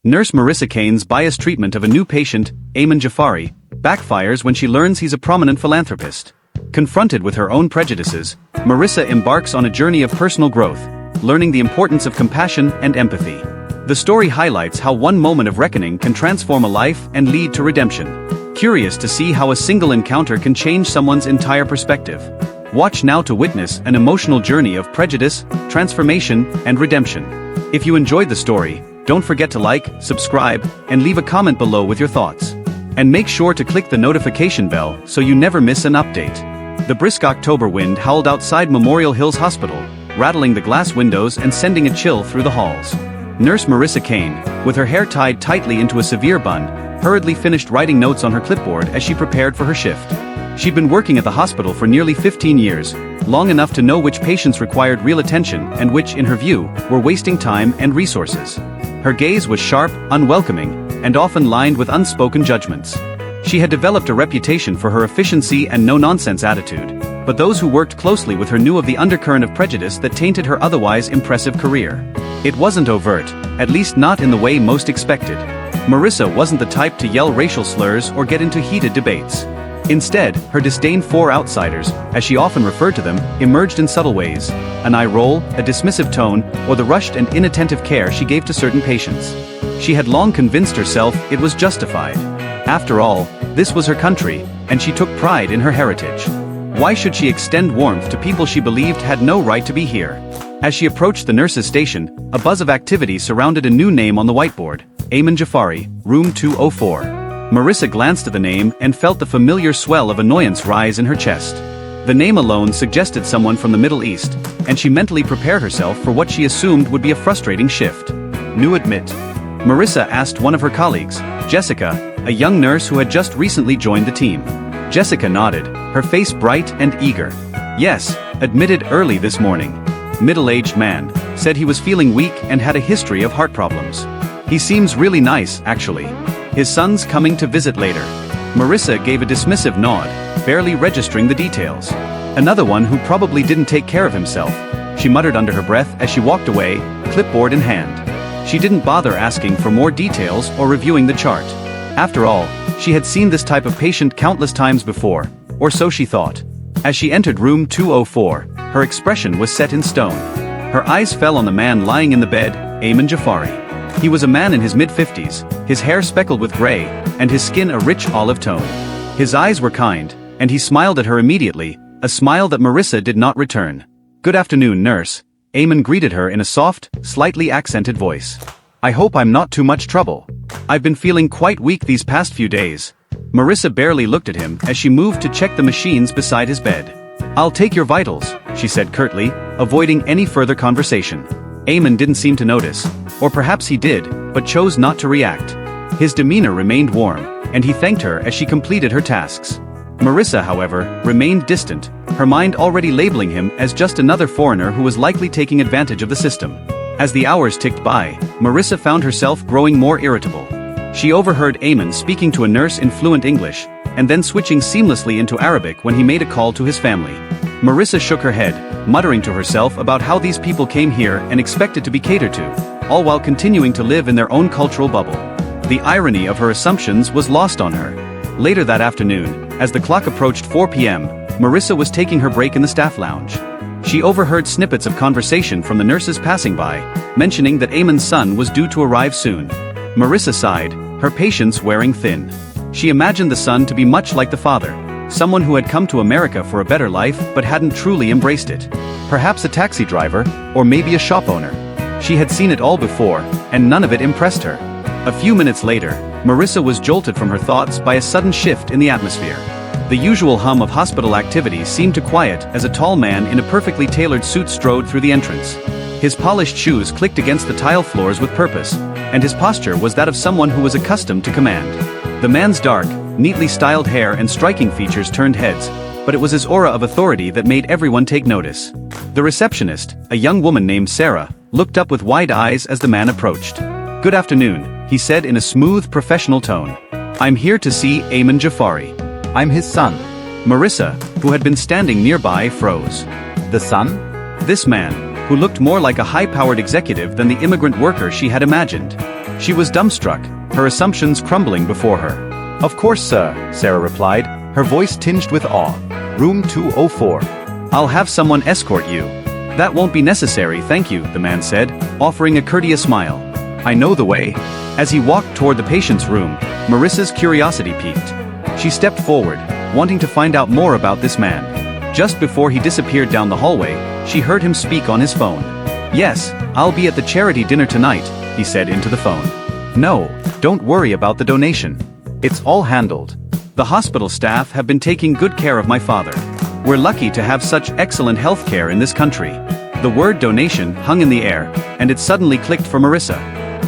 Nurse Marissa Kane's biased treatment of a new patient, Ayman Jafari, backfires when she learns he's a prominent philanthropist. Confronted with her own prejudices, Marissa embarks on a journey of personal growth, learning the importance of compassion and empathy. The story highlights how one moment of reckoning can transform a life and lead to redemption. Curious to see how a single encounter can change someone's entire perspective? Watch now to witness an emotional journey of prejudice, transformation, and redemption. If you enjoyed the story, don't forget to like, subscribe, and leave a comment below with your thoughts. And make sure to click the notification bell so you never miss an update. The brisk October wind howled outside Memorial Hills Hospital, rattling the glass windows and sending a chill through the halls. Nurse Marissa Kane, with her hair tied tightly into a severe bun, hurriedly finished writing notes on her clipboard as she prepared for her shift. She'd been working at the hospital for nearly 15 years, long enough to know which patients required real attention and which, in her view, were wasting time and resources. Her gaze was sharp, unwelcoming, and often lined with unspoken judgments. She had developed a reputation for her efficiency and no-nonsense attitude, but those who worked closely with her knew of the undercurrent of prejudice that tainted her otherwise impressive career. It wasn't overt, at least not in the way most expected. Marissa wasn't the type to yell racial slurs or get into heated debates. Instead, her disdain for outsiders, as she often referred to them, emerged in subtle ways: an eye roll, a dismissive tone, or the rushed and inattentive care she gave to certain patients. She had long convinced herself it was justified. After all, this was her country, and she took pride in her heritage. Why should she extend warmth to people she believed had no right to be here? As she approached the nurse's station, a buzz of activity surrounded a new name on the whiteboard: Ayman Jafari, room 204. Marissa glanced at the name and felt the familiar swell of annoyance rise in her chest. The name alone suggested someone from the Middle East, and she mentally prepared herself for what she assumed would be a frustrating shift. New admit. Marissa asked one of her colleagues, Jessica, a young nurse who had just recently joined the team. Jessica nodded, her face bright and eager. Yes, admitted early this morning. Middle-aged man, said he was feeling weak and had a history of heart problems. He seems really nice, actually. His son's coming to visit later. Marissa gave a dismissive nod, barely registering the details. Another one who probably didn't take care of himself, she muttered under her breath as she walked away, clipboard in hand. She didn't bother asking for more details or reviewing the chart. After all, she had seen this type of patient countless times before, or so she thought. As she entered room 204, her expression was set in stone. Her eyes fell on the man lying in the bed, Ayman Jafari. He was a man in his mid-50s, his hair speckled with gray, and his skin a rich olive tone. His eyes were kind, and he smiled at her immediately, a smile that Marissa did not return. "Good afternoon, nurse," Ayman greeted her in a soft, slightly accented voice. "I hope I'm not too much trouble. I've been feeling quite weak these past few days." Marissa barely looked at him as she moved to check the machines beside his bed. "I'll take your vitals," she said curtly, avoiding any further conversation. Ayman didn't seem to notice, or perhaps he did, but chose not to react. His demeanor remained warm, and he thanked her as she completed her tasks. Marissa, however, remained distant, her mind already labeling him as just another foreigner who was likely taking advantage of the system. As the hours ticked by, Marissa found herself growing more irritable. She overheard Ayman speaking to a nurse in fluent English, and then switching seamlessly into Arabic when he made a call to his family. Marissa shook her head, muttering to herself about how these people came here and expected to be catered to, all while continuing to live in their own cultural bubble. The irony of her assumptions was lost on her. Later that afternoon, as the clock approached 4 p.m., Marissa was taking her break in the staff lounge. She overheard snippets of conversation from the nurses passing by, mentioning that Ayman's son was due to arrive soon. Marissa sighed, her patience wearing thin. She imagined the son to be much like the father, someone who had come to America for a better life but hadn't truly embraced it. Perhaps a taxi driver, or maybe a shop owner. She had seen it all before, and none of it impressed her. A few minutes later, Marissa was jolted from her thoughts by a sudden shift in the atmosphere. The usual hum of hospital activity seemed to quiet as a tall man in a perfectly tailored suit strode through the entrance. His polished shoes clicked against the tile floors with purpose, and his posture was that of someone who was accustomed to command. The man's dark, neatly styled hair and striking features turned heads, but it was his aura of authority that made everyone take notice. The receptionist, a young woman named Sarah, looked up with wide eyes as the man approached. "Good afternoon," he said in a smooth, professional tone. "I'm here to see Ayman Jafari. I'm his son." Marissa, who had been standing nearby, froze. "The son?" This man, who looked more like a high-powered executive than the immigrant worker she had imagined. She was dumbstruck, her assumptions crumbling before her. "Of course, sir," Sarah replied, her voice tinged with awe. "Room 204. "I'll have someone escort you." "That won't be necessary, thank you," the man said, offering a courteous smile. "I know the way." As he walked toward the patient's room, Marissa's curiosity piqued. She stepped forward, wanting to find out more about this man. Just before he disappeared down the hallway, she heard him speak on his phone. "Yes, I'll be at the charity dinner tonight," he said into the phone. "No, don't worry about the donation. It's all handled. The hospital staff have been taking good care of my father. We're lucky to have such excellent health care in this country." The word donation hung in the air, and it suddenly clicked for Marissa.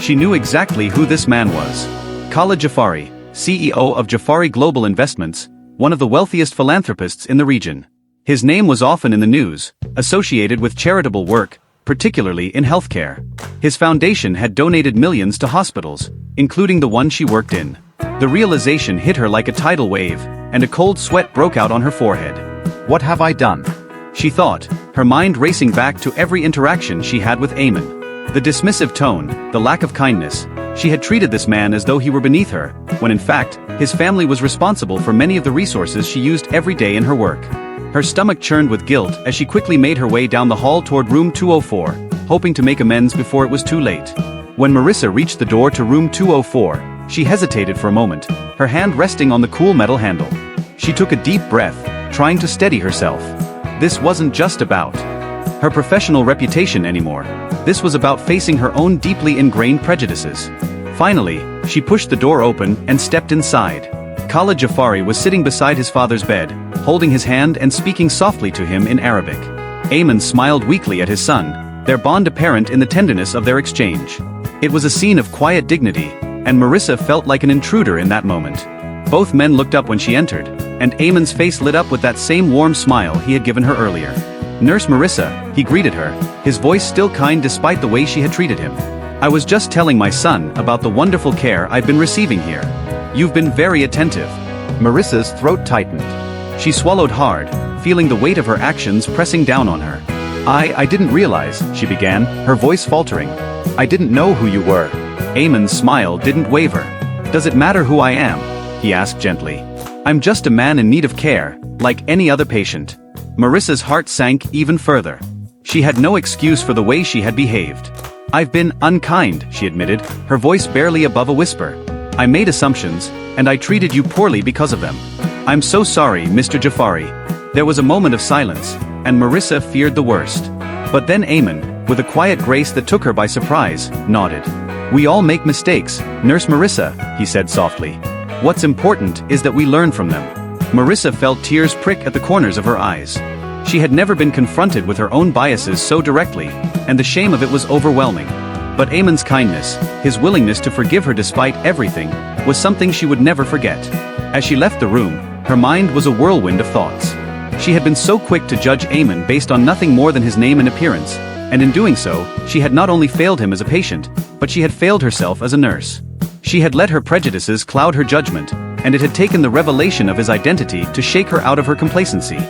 She knew exactly who this man was. Khalid Jafari, CEO of Jafari Global Investments, one of the wealthiest philanthropists in the region. His name was often in the news, associated with charitable work, particularly in healthcare. His foundation had donated millions to hospitals, including the one she worked in. The realization hit her like a tidal wave, and a cold sweat broke out on her forehead. "What have I done?" she thought, her mind racing back to every interaction she had with Eamon. The dismissive tone, the lack of kindness. She had treated this man as though he were beneath her, when in fact, his family was responsible for many of the resources she used every day in her work. Her stomach churned with guilt as she quickly made her way down the hall toward room 204, hoping to make amends before it was too late. When Marissa reached the door to room 204, she hesitated for a moment, her hand resting on the cool metal handle. She took a deep breath, trying to steady herself. This wasn't just about her professional reputation anymore. This was about facing her own deeply ingrained prejudices. Finally, she pushed the door open and stepped inside. Khalid Jafari was sitting beside his father's bed, holding his hand and speaking softly to him in Arabic. Eamon smiled weakly at his son, their bond apparent in the tenderness of their exchange. It was a scene of quiet dignity, and Marissa felt like an intruder in that moment. Both men looked up when she entered, and Eamon's face lit up with that same warm smile he had given her earlier. "Nurse Marissa," he greeted her, his voice still kind despite the way she had treated him. "I was just telling my son about the wonderful care I've been receiving here. You've been very attentive." Marissa's throat tightened. She swallowed hard, feeling the weight of her actions pressing down on her. I didn't realize," she began, her voice faltering. "I didn't know who you were." Eamon's smile didn't waver. "Does it matter who I am?" he asked gently. "I'm just a man in need of care, like any other patient." Marissa's heart sank even further. She had no excuse for the way she had behaved. "I've been unkind," she admitted, her voice barely above a whisper. "I made assumptions, and I treated you poorly because of them. I'm so sorry, Mr. Jafari." There was a moment of silence, and Marissa feared the worst. But then Eamon, with a quiet grace that took her by surprise, nodded. "We all make mistakes, Nurse Marissa," he said softly. "What's important is that we learn from them." Marissa felt tears prick at the corners of her eyes. She had never been confronted with her own biases so directly, and the shame of it was overwhelming. But Eamon's kindness, his willingness to forgive her despite everything, was something she would never forget. As she left the room, her mind was a whirlwind of thoughts. She had been so quick to judge Eamon based on nothing more than his name and appearance, and in doing so, she had not only failed him as a patient, but she had failed herself as a nurse. She had let her prejudices cloud her judgment, and it had taken the revelation of his identity to shake her out of her complacency.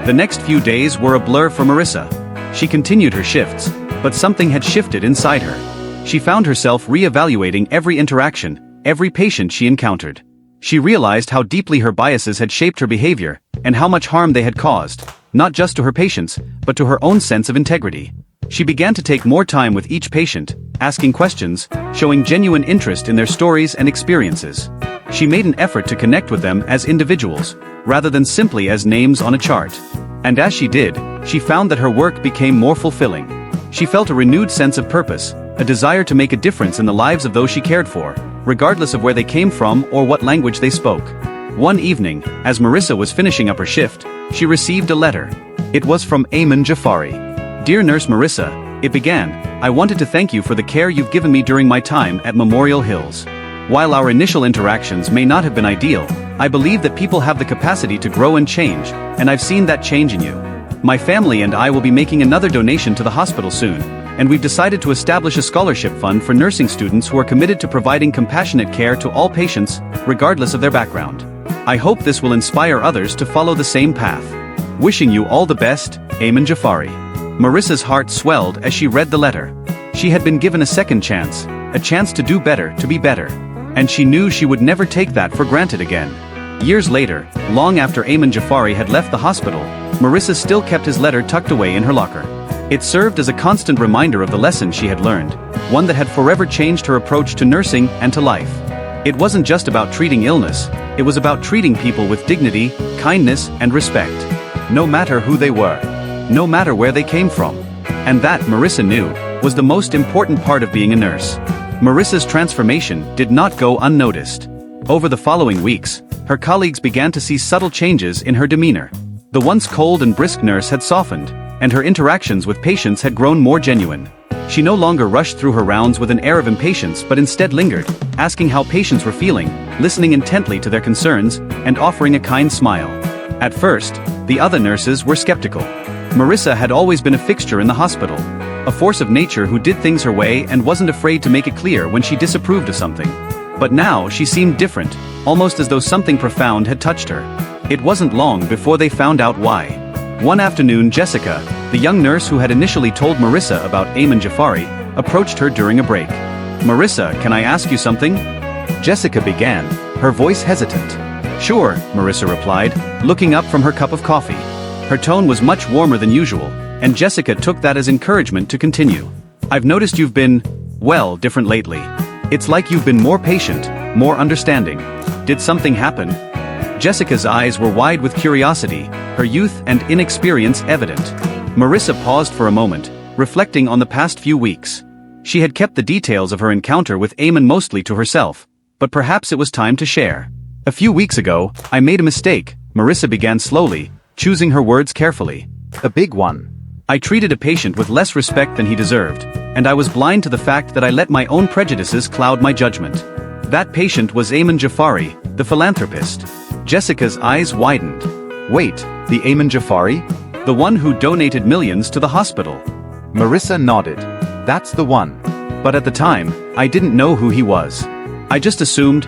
The next few days were a blur for Marissa. She continued her shifts, but something had shifted inside her. She found herself re-evaluating every interaction, every patient she encountered. She realized how deeply her biases had shaped her behavior, and how much harm they had caused, not just to her patients, but to her own sense of integrity. She began to take more time with each patient, asking questions, showing genuine interest in their stories and experiences. She made an effort to connect with them as individuals, rather than simply as names on a chart. And as she did, she found that her work became more fulfilling. She felt a renewed sense of purpose, a desire to make a difference in the lives of those she cared for, regardless of where they came from or what language they spoke. One evening, as Marissa was finishing up her shift, she received a letter. It was from Eamon Jafari. "Dear Nurse Marissa," it began, "I wanted to thank you for the care you've given me during my time at Memorial Hills. While our initial interactions may not have been ideal, I believe that people have the capacity to grow and change, and I've seen that change in you. My family and I will be making another donation to the hospital soon, and we've decided to establish a scholarship fund for nursing students who are committed to providing compassionate care to all patients, regardless of their background. I hope this will inspire others to follow the same path. Wishing you all the best, Eamon Jafari." Marissa's heart swelled as she read the letter. She had been given a second chance, a chance to do better, to be better. And she knew she would never take that for granted again. Years later, long after Ayman Jafari had left the hospital, Marissa still kept his letter tucked away in her locker. It served as a constant reminder of the lesson she had learned, one that had forever changed her approach to nursing and to life. It wasn't just about treating illness, it was about treating people with dignity, kindness, and respect. No matter who they were. No matter where they came from. And that, Marissa knew, was the most important part of being a nurse. Marissa's transformation did not go unnoticed. Over the following weeks, her colleagues began to see subtle changes in her demeanor. The once cold and brisk nurse had softened, and her interactions with patients had grown more genuine. She no longer rushed through her rounds with an air of impatience but instead lingered, asking how patients were feeling, listening intently to their concerns, and offering a kind smile. At first, the other nurses were skeptical. Marissa had always been a fixture in the hospital, a force of nature who did things her way and wasn't afraid to make it clear when she disapproved of something. But now she seemed different, almost as though something profound had touched her. It wasn't long before they found out why. One afternoon, Jessica, the young nurse who had initially told Marissa about Ayman Jafari, approached her during a break. "Marissa, can I ask you something?" Jessica began, her voice hesitant. "Sure," Marissa replied, looking up from her cup of coffee. Her tone was much warmer than usual, and Jessica took that as encouragement to continue. "I've noticed you've been, well, different lately. It's like you've been more patient, more understanding. Did something happen?" Jessica's eyes were wide with curiosity, her youth and inexperience evident. Marissa paused for a moment, reflecting on the past few weeks. She had kept the details of her encounter with Ayman mostly to herself, but perhaps it was time to share. "A few weeks ago, I made a mistake," Marissa began slowly, choosing her words carefully. A big one. "I treated a patient with less respect than he deserved, and I was blind to the fact that I let my own prejudices cloud my judgment. That patient was Ayman Jafari, the philanthropist." Jessica's eyes widened. Wait, the Ayman Jafari? "The one who donated millions to the hospital." Marissa nodded. That's the one. "But at the time, I didn't know who he was. I just assumed,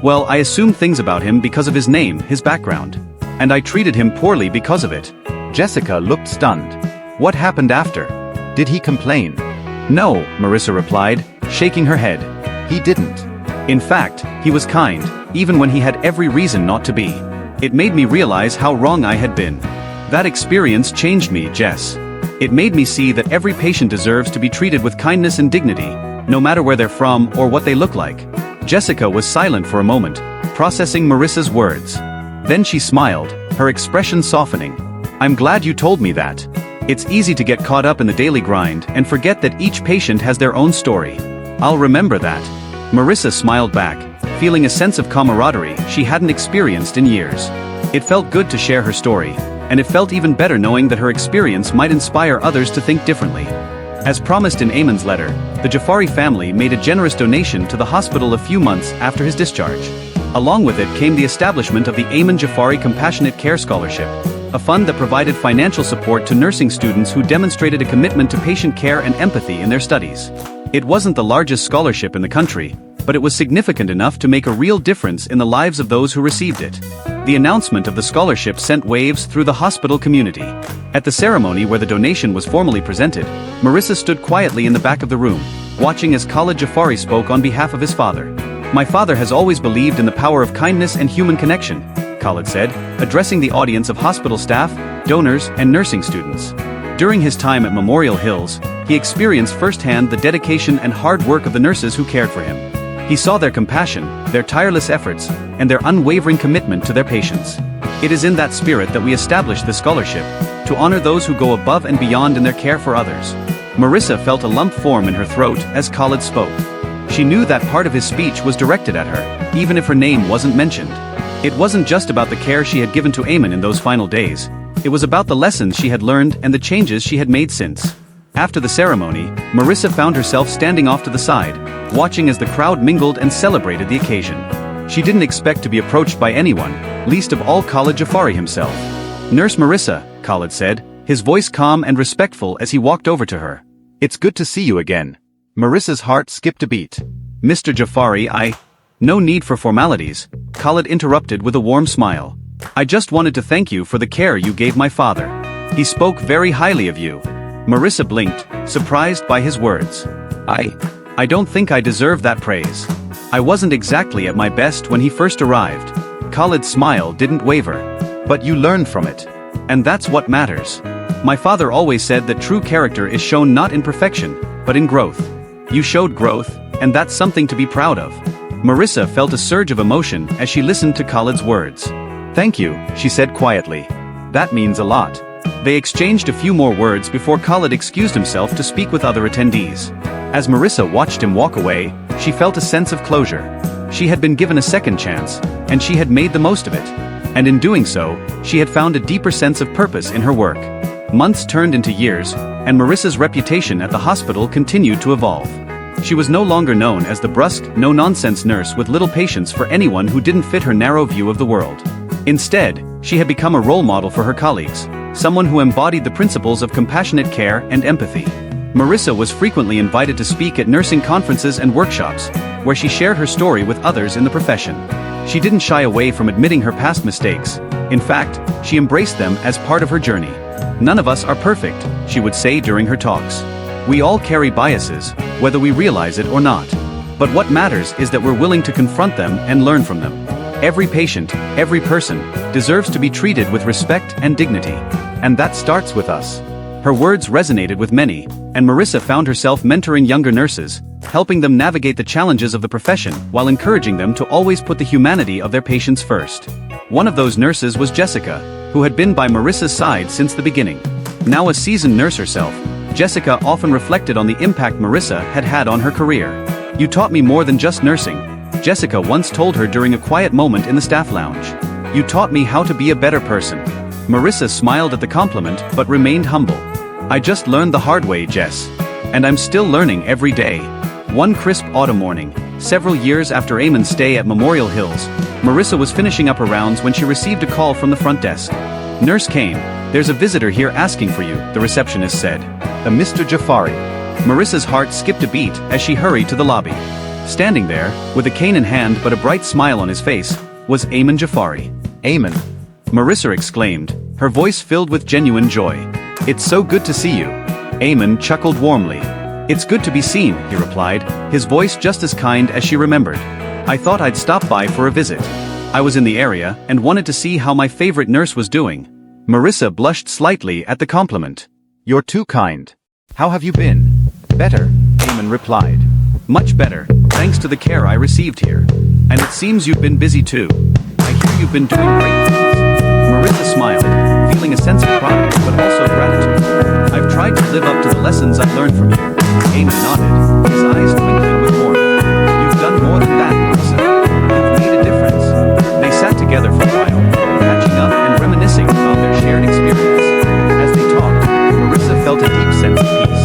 well, I assumed things about him because of his name, his background. And I treated him poorly because of it." Jessica looked stunned. What happened after? Did he complain? "No," Marissa replied, shaking her head. He didn't. "In fact, he was kind, even when he had every reason not to be. It made me realize how wrong I had been. That experience changed me, Jess. It made me see that every patient deserves to be treated with kindness and dignity, no matter where they're from or what they look like." Jessica was silent for a moment, processing Marissa's words. Then she smiled, her expression softening. "I'm glad you told me that. It's easy to get caught up in the daily grind and forget that each patient has their own story. I'll remember that." Marissa smiled back, feeling a sense of camaraderie she hadn't experienced in years. It felt good to share her story, and it felt even better knowing that her experience might inspire others to think differently. As promised in Ayman's letter, the Jafari family made a generous donation to the hospital a few months after his discharge. Along with it came the establishment of the Ayman Jafari Compassionate Care Scholarship, a fund that provided financial support to nursing students who demonstrated a commitment to patient care and empathy in their studies. It wasn't the largest scholarship in the country, but it was significant enough to make a real difference in the lives of those who received it. The announcement of the scholarship sent waves through the hospital community. At the ceremony where the donation was formally presented, Marissa stood quietly in the back of the room, watching as Khalid Jafari spoke on behalf of his father. "My father has always believed in the power of kindness and human connection," Khalid said, addressing the audience of hospital staff, donors, and nursing students. During his time at Memorial Hills, he experienced firsthand the dedication and hard work of the nurses who cared for him. He saw their compassion, their tireless efforts, and their unwavering commitment to their patients. It is in that spirit that we established this scholarship, to honor those who go above and beyond in their care for others. Marissa felt a lump form in her throat as Khalid spoke. She knew that part of his speech was directed at her, even if her name wasn't mentioned. It wasn't just about the care she had given to Ayman in those final days. It was about the lessons she had learned and the changes she had made since. After the ceremony, Marissa found herself standing off to the side, watching as the crowd mingled and celebrated the occasion. She didn't expect to be approached by anyone, least of all Khalid Jafari himself. "Nurse Marissa," Khalid said, his voice calm and respectful as he walked over to her. "It's good to see you again." Marissa's heart skipped a beat. "Mr. Jafari, No need for formalities," Khalid interrupted with a warm smile. "I just wanted to thank you for the care you gave my father. He spoke very highly of you." Marissa blinked, surprised by his words. I don't think I deserve that praise. I wasn't exactly at my best when he first arrived. Khalid's smile didn't waver. But you learned from it. And that's what matters. My father always said that true character is shown not in perfection, but in growth. You showed growth, and that's something to be proud of. Marissa felt a surge of emotion as she listened to Khalid's words. Thank you, she said quietly. That means a lot. They exchanged a few more words before Khalid excused himself to speak with other attendees. As Marissa watched him walk away, she felt a sense of closure. She had been given a second chance, and she had made the most of it. And in doing so, she had found a deeper sense of purpose in her work. Months turned into years, and Marissa's reputation at the hospital continued to evolve. She was no longer known as the brusque, no-nonsense nurse with little patience for anyone who didn't fit her narrow view of the world. Instead, she had become a role model for her colleagues, someone who embodied the principles of compassionate care and empathy. Marissa was frequently invited to speak at nursing conferences and workshops, where she shared her story with others in the profession. She didn't shy away from admitting her past mistakes. In fact, she embraced them as part of her journey. None of us are perfect, she would say during her talks. We all carry biases, whether we realize it or not. But what matters is that we're willing to confront them and learn from them. Every patient, every person, deserves to be treated with respect and dignity. And that starts with us. Her words resonated with many, and Marissa found herself mentoring younger nurses, helping them navigate the challenges of the profession while encouraging them to always put the humanity of their patients first. One of those nurses was Jessica, who had been by Marissa's side since the beginning. Now a seasoned nurse herself, Jessica often reflected on the impact Marissa had had on her career. "You taught me more than just nursing," Jessica once told her during a quiet moment in the staff lounge. "You taught me how to be a better person." Marissa smiled at the compliment but remained humble. "I just learned the hard way, Jess. And I'm still learning every day." One crisp autumn morning, several years after Eamon's stay at Memorial Hills, Marissa was finishing up her rounds when she received a call from the front desk. "Nurse Kane, there's a visitor here asking for you," the receptionist said. A Mr. Jafari. Marissa's heart skipped a beat as she hurried to the lobby. Standing there, with a cane in hand but a bright smile on his face, was Eamon Jafari. Eamon. Marissa exclaimed, her voice filled with genuine joy. "It's so good to see you." Eamon chuckled warmly. "It's good to be seen," he replied, his voice just as kind as she remembered. "I thought I'd stop by for a visit. I was in the area and wanted to see how my favorite nurse was doing." Marissa blushed slightly at the compliment. "You're too kind. How have you been?" "Better," Eamon replied. "Much better, thanks to the care I received here. And it seems you've been busy too. I hear you've been doing great things." Marissa smiled, feeling a sense of pride but also gratitude. "I've tried to live up to the lessons I've learned from you." Eamon nodded, his eyes twinkling with warmth. "You've done more than that, Marissa. You've made a difference." They sat together for a while, catching up and reminiscing about their shared experience. As they talked, Marissa felt a deep sense of peace.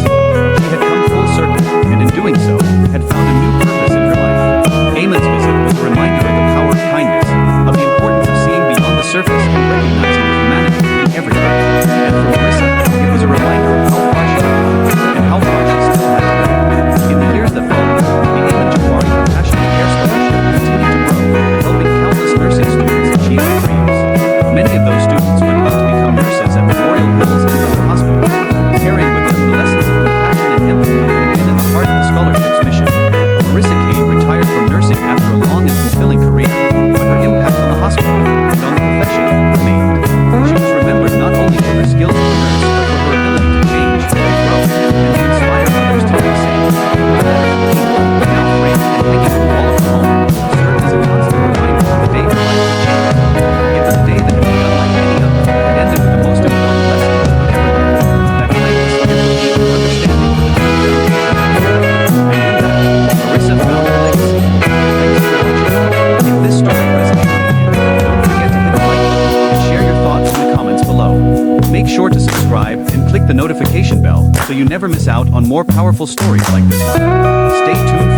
She had come full circle, and in doing so, had found a new purpose in her life. Eamon's visit was a reminder of the power of kindness, of the importance of seeing beyond the surface and recognizing the humanity in everything. And for Marissa, it was a reminder of how far she had come, and how far she still had to go. In the years that followed, the Eamon Jafari Compassionate Care Scholarship continued to grow, helping countless nursing students achieve their dreams. Many of those students went on to become nurses at Memorial Hills and other hospitals, carrying with them the lessons of compassion and empathy that had been at the heart of the scholarship's mission. Marissa Kane retired from nursing after a long and fulfilling career, but her impact on the hospital and on the profession remained. She was remembered not only for her skills as a nurse, but for her ability to change, grow, and to inspire others to do the same. Her letter to people, now framed and hanging in the wall of her home, served as a constant reminder of the day her life had changed. It was a day that had begun like any other, and ended with the most important lesson that we ever learned: that kindness, empathy, and understanding were the true foundation of care. And in that, Marissa found her legacy. Thanks for watching. If this story resonated with you, don't forget to hit the like button and share your thoughts in the comments below. Make sure to subscribe and click the notification bell so you never miss out on more powerful stories like this one. Stay tuned